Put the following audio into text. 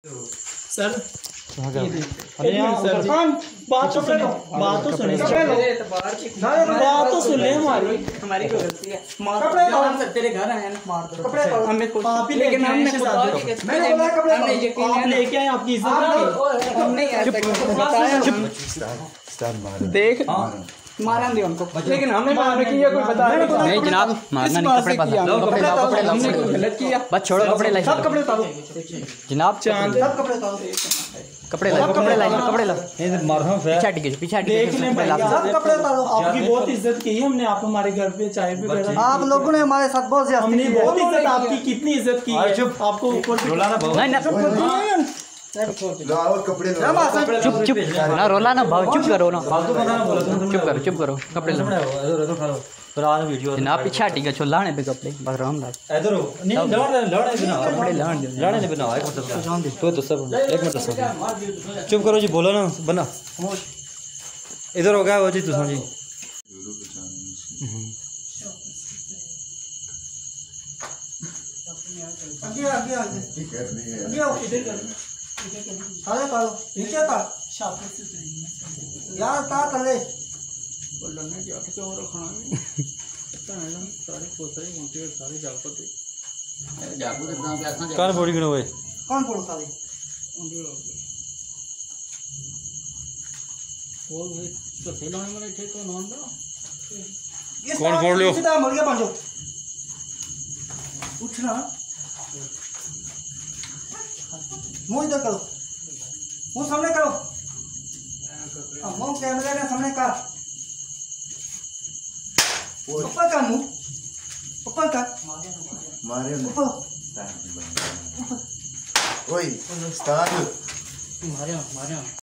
Sir बात तो सुने हमारी कोई गलती है। तेरे घर आए ना मार दो हमें आप ही लेके हमने यकीन लेके आए आपकी इज्जत हमने देख मारा नहीं उनको, लेकिन हमने मारने की कोई बताया नहीं जनाब, मारना नहीं। कपड़े पास लो, कपड़े लाओ, कपड़े लाओ, हमने कोई गलत किया बस छोड़ो, कपड़े लाओ, सब कपड़े उतारो जनाब, चांद सब कपड़े उतारो, कपड़े लाओ, कपड़े लाओ, कपड़े लाओ, ये मार रहा हूं फिर पीछे हट पीछे हट सब कपड़े उतारो। आपकी बहुत इज्जत की है हमने, आप हमारे घर पे चाय पे बैठा, आप लोगों ने हमारे साथ बहुत ज्यादा, हमने बहुत इज्जत आपकी कितनी इज्जत की है, आपको ऊपर नहीं कपड़े चुप चुप ना रोला ना भाव, चुप करो ना, चुप करो कपड़े लो जनाब, पीछे हटी गया लाने पे कपड़े बस राम लाल इधर नहीं कपड़े लाने ने बनाओ। तो सब एक मिनट चुप करो जी, बोलो ना बना इधर हो गया वो जी तुम जी आगे आगे आगे अरे करो नीचे का यार का करे बोलने की आके और खाना में सारे पोतरे मोटी और सारे जागो के नाम पे ऐसा कौन बोड़ी गनो भाई कौन बोल सारे वो तो सेलोने में थे तो नॉन दो कौन फोड़ लियो सीधा मर गया पांचो उठना मुंह इधर करो, मुंह सामने करो, मुंह कैमरे के सामने कर, ऊपर का मुंह, ऊपर का मारे ऊपर, ओए स्टार्ट मारे